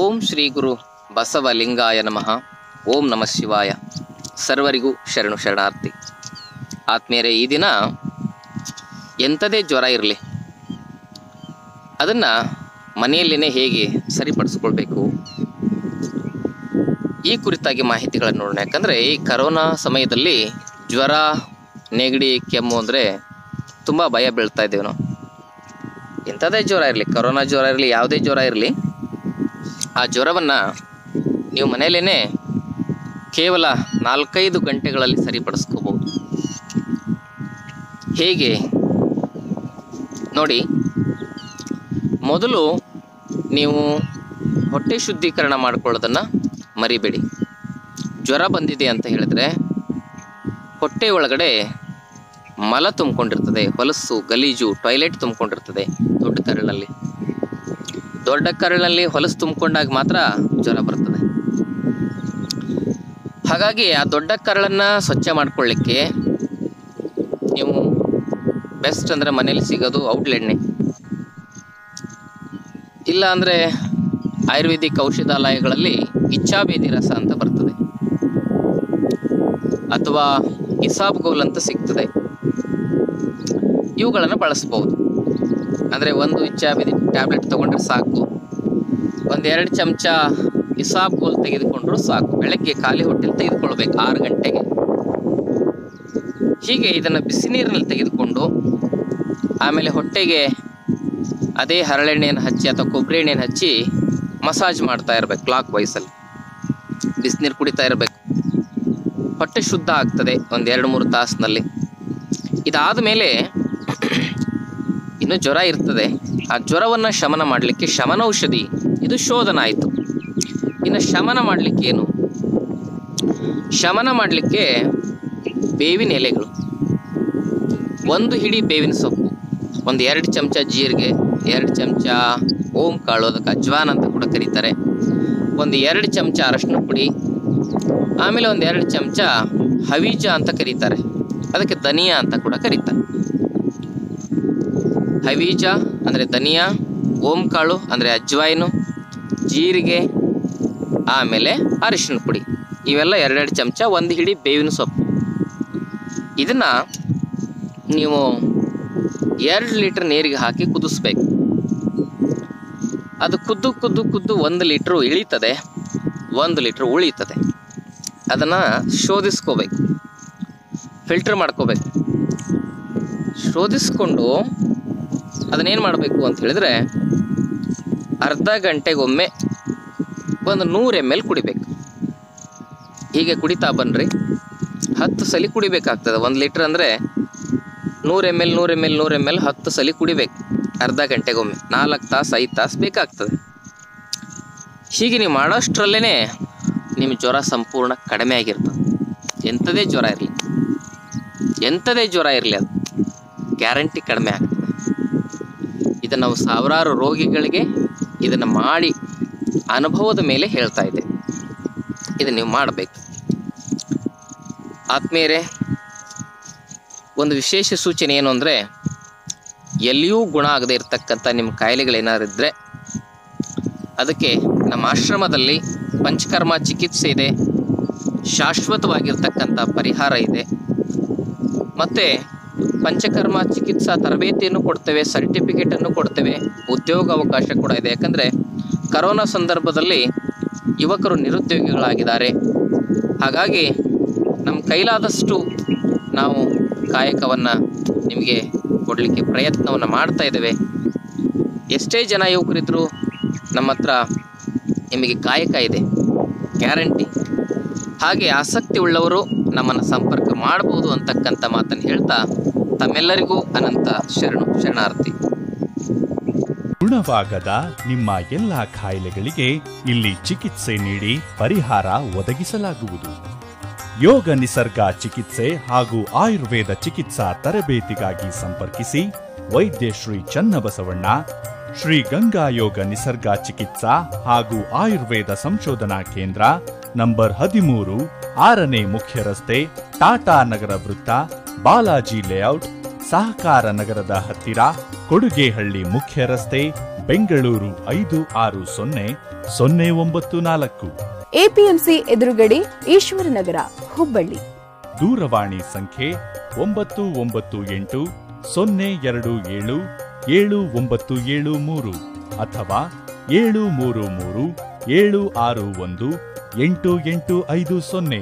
ಓಂ ಶ್ರೀ ಗುರು ಬಸವಲಿಂಗಾಯ ನಮಃ. ಓಂ ನಮಃ ಶಿವಾಯ. ಸರ್ವರಿಗೂ ಶರಣು ಶರಣಾರ್ಥಿ. ಆತ್ಮೀಯರೇ, ಈ ದಿನ ಎಂಥದೇ ಜ್ವರ ಇರಲಿ ಅದನ್ನು ಮನೆಯಲ್ಲಿನೇ ಹೇಗೆ ಸರಿಪಡಿಸ್ಕೊಳ್ಬೇಕು ಈ ಕುರಿತಾಗಿ ಮಾಹಿತಿಗಳನ್ನು ನೋಡೋಣ. ಯಾಕಂದರೆ ಈ ಕರೋನಾ ಸಮಯದಲ್ಲಿ ಜ್ವರ, ನೆಗಡಿ, ಕೆಮ್ಮು ಅಂದರೆ ತುಂಬ ಭಯ ಬೀಳ್ತಾ ಇದ್ದೇವೆ ನಾವು. ಎಂಥದೇ ಜ್ವರ ಇರಲಿ, ಕರೋನಾ ಜ್ವರ ಇರಲಿ, ಯಾವುದೇ ಜ್ವರ ಇರಲಿ, ಆ ಜ್ವರವನ್ನು ನೀವು ಮನೆಯಲ್ಲೇ ಕೇವಲ 4-5 ಗಂಟೆಗಳಲ್ಲಿ ಸರಿಪಡಿಸ್ಕೋಬಹುದು. ಹೇಗೆ ನೋಡಿ, ಮೊದಲು ನೀವು ಹೊಟ್ಟೆ ಶುದ್ಧೀಕರಣ ಮಾಡ್ಕೊಳ್ಳೋದನ್ನು ಮರಿಬೇಡಿ. ಜ್ವರ ಬಂದಿದೆ ಅಂತ ಹೇಳಿದ್ರೆ ಹೊಟ್ಟೆ ಒಳಗಡೆ ಮಲ ತುಂಬಿಕೊಂಡಿರ್ತದೆ, ಹೊಲಸು, ಗಲೀಜು, ಟಾಯ್ಲೆಟ್ ತುಂಬಿಕೊಂಡಿರ್ತದೆ. ದೊಡ್ಡ ಕರಳಿನಲ್ಲಿ ಹೊಲಸು ತುಂಬಿಕೊಂಡಾಗ ಮಾತ್ರ ಜ್ವರ ಬರ್ತದೆ. ಹಾಗಾಗಿ ಆ ದೊಡ್ಡ ಕರಳನ್ನು ಸ್ವಚ್ಛ ಮಾಡ್ಕೊಳ್ಳಿಕ್ಕೆ ನೀವು ಬೆಸ್ಟ್ ಅಂದರೆ ಮನೇಲಿ ಸಿಗೋದು ಔಡ್ಲೆಣ್ಣೆ, ಇಲ್ಲ ಅಂದರೆ ಆಯುರ್ವೇದಿಕ್ ಔಷಧಾಲಯಗಳಲ್ಲಿ ಇಚ್ಛಾಭೇದಿ ರಸ ಅಂತ ಬರ್ತದೆ, ಅಥವಾ ಇಸಾಬ್ಗೋಲ್ ಅಂತ ಸಿಗ್ತದೆ. ಇವುಗಳನ್ನು ಬಳಸ್ಬೋದು. ಅಂದರೆ ಒಂದು ಇಚ್ಛಾಭೇದಿ ಟ್ಯಾಬ್ಲೆಟ್ ತೊಗೊಂಡ್ರೆ ಸಾಕು, 1-2 ಚಮಚ ಇಸಾಬ್ಗೋಲ್ ತೆಗೆದುಕೊಂಡ್ರೂ ಸಾಕು. ಬೆಳಗ್ಗೆ ಖಾಲಿ ಹೊಟ್ಟೆಲಿ ತೆಗೆದುಕೊಳ್ಬೇಕು 6 ಗಂಟೆಗೆ. ಹೀಗೆ ಇದನ್ನು ಬಿಸಿ ನೀರಿನಲ್ಲಿ ತೆಗೆದುಕೊಂಡು ಆಮೇಲೆ ಹೊಟ್ಟೆಗೆ ಅದೇ ಹರಳೆಣ್ಣೆಯನ್ನು ಹಚ್ಚಿ ಅಥವಾ ಕೊಬ್ಬರಿ ಎಣ್ಣೆಯನ್ನು ಹಚ್ಚಿ ಮಸಾಜ್ ಮಾಡ್ತಾ ಇರಬೇಕು. ಕ್ಲಾಕ್ ವೈಸಲ್ಲಿ ಬಿಸಿನೀರು ಕುಡಿತಾ ಇರಬೇಕು. ಹೊಟ್ಟೆ ಶುದ್ಧ ಆಗ್ತದೆ 1-2-3 ತಾಸಿನಲ್ಲಿ. ಇದಾದ ಮೇಲೆ ಇನ್ನು ಜ್ವರ ಇರ್ತದೆ. ಆ ಜ್ವರವನ್ನು ಶಮನ ಮಾಡಲಿಕ್ಕೆ ಶಮನೌಷಧಿ, ಇದು ಶೋಧನ ಆಯಿತು. ಇನ್ನು ಶಮನ ಮಾಡಲಿಕ್ಕೆ ಏನು? ಶಮನ ಮಾಡಲಿಕ್ಕೆ ಬೇವಿನ ಎಲೆಗಳು, 1 ಹಿಡಿ ಬೇವಿನ ಸೊಪ್ಪು, 1-2 ಚಮಚ ಜೀರಿಗೆ, 2 ಚಮಚ ಓಂ ಕಾಳು, ಅದಕ್ಕೆ ಅಜ್ವಾನ್ ಅಂತ ಕೂಡ ಕರೀತಾರೆ, 1-2 ಚಮಚ ಅರಶಿನ ಪುಡಿ, ಆಮೇಲೆ 1-2 ಚಮಚ ಹವೀಜ ಅಂತ ಕರೀತಾರೆ, ಅದಕ್ಕೆ ಧನಿಯಾ ಅಂತ ಕೂಡ ಕರೀತಾರೆ. ಹವೀಜ ಅಂದರೆ ಧನಿಯಾ, ಓಂ ಕಾಳು ಅಂದರೆ ಅಜ್ವಾಯಿನು, ಜೀರಿಗೆ, ಆಮೇಲೆ ಅರಿಶಿನ ಪುಡಿ, ಇವೆಲ್ಲ 2-2 ಚಮಚ, 1 ಹಿಡಿ ಬೇವಿನ ಸೊಪ್ಪು. ಇದನ್ನು ನೀವು 2 ಲೀಟರ್ ನೀರಿಗೆ ಹಾಕಿ ಕುದಿಸ್ಬೇಕು. ಅದು ಕುದ್ದು 1 ಲೀಟ್ರು ಇಳೀತದೆ, 1 ಲೀಟ್ರ್ ಉಳೀತದೆ. ಅದನ್ನು ಶೋಧಿಸ್ಕೋಬೇಕು, ಫಿಲ್ಟರ್ ಮಾಡ್ಕೋಬೇಕು. ಶೋಧಿಸ್ಕೊಂಡು ಅದನ್ನೇನು ಮಾಡಬೇಕು ಅಂತ ಹೇಳಿದ್ರೆ, ಅರ್ಧ ಗಂಟೆಗೊಮ್ಮೆ 100 ml ಕುಡಿಬೇಕು. ಹೀಗೆ ಕುಡಿತಾ ಬನ್ನಿರಿ, 10 ಸಲ ಕುಡಿಬೇಕಾಗ್ತದೆ. 1 ಲೀಟ್ರ್ ಅಂದರೆ 100 ml 10 ಸಲ ಕುಡಿಬೇಕು ಅರ್ಧ ಗಂಟೆಗೊಮ್ಮೆ. 4 ತಾಸು 5 ತಾಸು ಬೇಕಾಗ್ತದೆ. ಹೀಗೆ ನೀವು ಮಾಡೋಷ್ಟರಲ್ಲೇ ನಿಮ್ಮ ಜ್ವರ ಸಂಪೂರ್ಣ ಕಡಿಮೆ ಆಗಿರ್ತದೆ. ಎಂಥದೇ ಜ್ವರ ಇರಲಿ ಅದು ಗ್ಯಾರಂಟಿ ಕಡಿಮೆ ಆಗ್ತದೆ. ಇದನ್ನು ನಾವು ಸಾವಿರಾರು ರೋಗಿಗಳಿಗೆ ಇದನ್ನು ಮಾಡಿ ಅನುಭವದ ಮೇಲೆ ಹೇಳ್ತಾ ಇದ್ದೆ. ಇದನ್ನು ನೀವು ಮಾಡಬೇಕು. ಆತ್ಮೀಯರೇ, ಒಂದು ವಿಶೇಷ ಸೂಚನೆ ಏನು ಅಂದರೆ, ಎಲ್ಲಿಯೂ ಗುಣ ಆಗದೆ ಇರತಕ್ಕಂಥ ನಿಮ್ಮ ಕಾಯಿಲೆಗಳೇನಾದ್ರು ಇದ್ದರೆ ಅದಕ್ಕೆ ನಮ್ಮ ಆಶ್ರಮದಲ್ಲಿ ಪಂಚಕರ್ಮ ಚಿಕಿತ್ಸೆ ಇದೆ, ಶಾಶ್ವತವಾಗಿರ್ತಕ್ಕಂಥ ಪರಿಹಾರ ಇದೆ. ಮತ್ತು ಪಂಚಕರ್ಮ ಚಿಕಿತ್ಸಾ ತರಬೇತಿಯನ್ನು ಕೊಡ್ತೇವೆ, ಸರ್ಟಿಫಿಕೇಟನ್ನು ಕೊಡ್ತೇವೆ, ಉದ್ಯೋಗ ಅವಕಾಶ ಕೂಡ ಇದೆ. ಯಾಕಂದರೆ ಕರೋನಾ ಸಂದರ್ಭದಲ್ಲಿ ಯುವಕರು ನಿರುದ್ಯೋಗಿಗಳಾಗಿದ್ದಾರೆ. ಹಾಗಾಗಿ ನಮ್ಮ ಕೈಲಾದಷ್ಟು ನಾವು ಕಾಯಕವನ್ನು ನಿಮಗೆ ಕೊಡಲಿಕ್ಕೆ ಪ್ರಯತ್ನವನ್ನು ಮಾಡ್ತಾ ಇದ್ದೇವೆ. ಎಷ್ಟೇ ಜನ ಯುವಕರಿದ್ದರೂ ನಮ್ಮ ಹತ್ರ ನಿಮಗೆ ಕಾಯಕ ಇದೆ, ಗ್ಯಾರಂಟಿ. ಹಾಗೆ ಆಸಕ್ತಿ ಉಳ್ಳವರು ನಮ್ಮನ್ನು ಸಂಪರ್ಕ ಮಾಡ್ಬೋದು ಅಂತಕ್ಕಂಥ ಮಾತನ್ನು ಹೇಳ್ತಾ ತಮ್ಮೆಲ್ಲರಿಗೂ ಅನಂತ ಶರಣಾರ್ಥಿ. ಗುಣವಾಗದ ನಿಮ್ಮ ಎಲ್ಲ ಕಾಯಿಲೆಗಳಿಗೆ ಇಲ್ಲಿ ಚಿಕಿತ್ಸೆ ನೀಡಿ ಪರಿಹಾರ ಒದಗಿಸಲಾಗುವುದು. ಯೋಗ ನಿಸರ್ಗ ಚಿಕಿತ್ಸೆ ಹಾಗೂ ಆಯುರ್ವೇದ ಚಿಕಿತ್ಸಾ ತರಬೇತಿಗಾಗಿ ಸಂಪರ್ಕಿಸಿ ವೈದ್ಯ ಶ್ರೀ ಚನ್ನಬಸವಣ್ಣ, ಶ್ರೀ ಗಂಗಾ ಯೋಗ ನಿಸರ್ಗ ಚಿಕಿತ್ಸಾ ಹಾಗೂ ಆಯುರ್ವೇದ ಸಂಶೋಧನಾ ಕೇಂದ್ರ, ನಂಬರ್ 13, 6ನೇ ಮುಖ್ಯ ರಸ್ತೆ, ಟಾಟಾ ನಗರ ವೃತ್ತ, ಬಾಲಾಜಿ ಲೇಔಟ್, ಸಹಕಾರ ನಗರದ ಹತ್ತಿರ, ಕೊಡುಗೆಹಳ್ಳಿ ಮುಖ್ಯ ರಸ್ತೆ, ಬೆಂಗಳೂರು 560094. ಎಪಿಎಂಸಿ ಎದುರುಗಡೆ ಈಶ್ವರನಗರ, ಹುಬ್ಬಳ್ಳಿ. ದೂರವಾಣಿ ಸಂಖ್ಯೆ 927-027-7973 ಅಥವಾ 733-761-8850.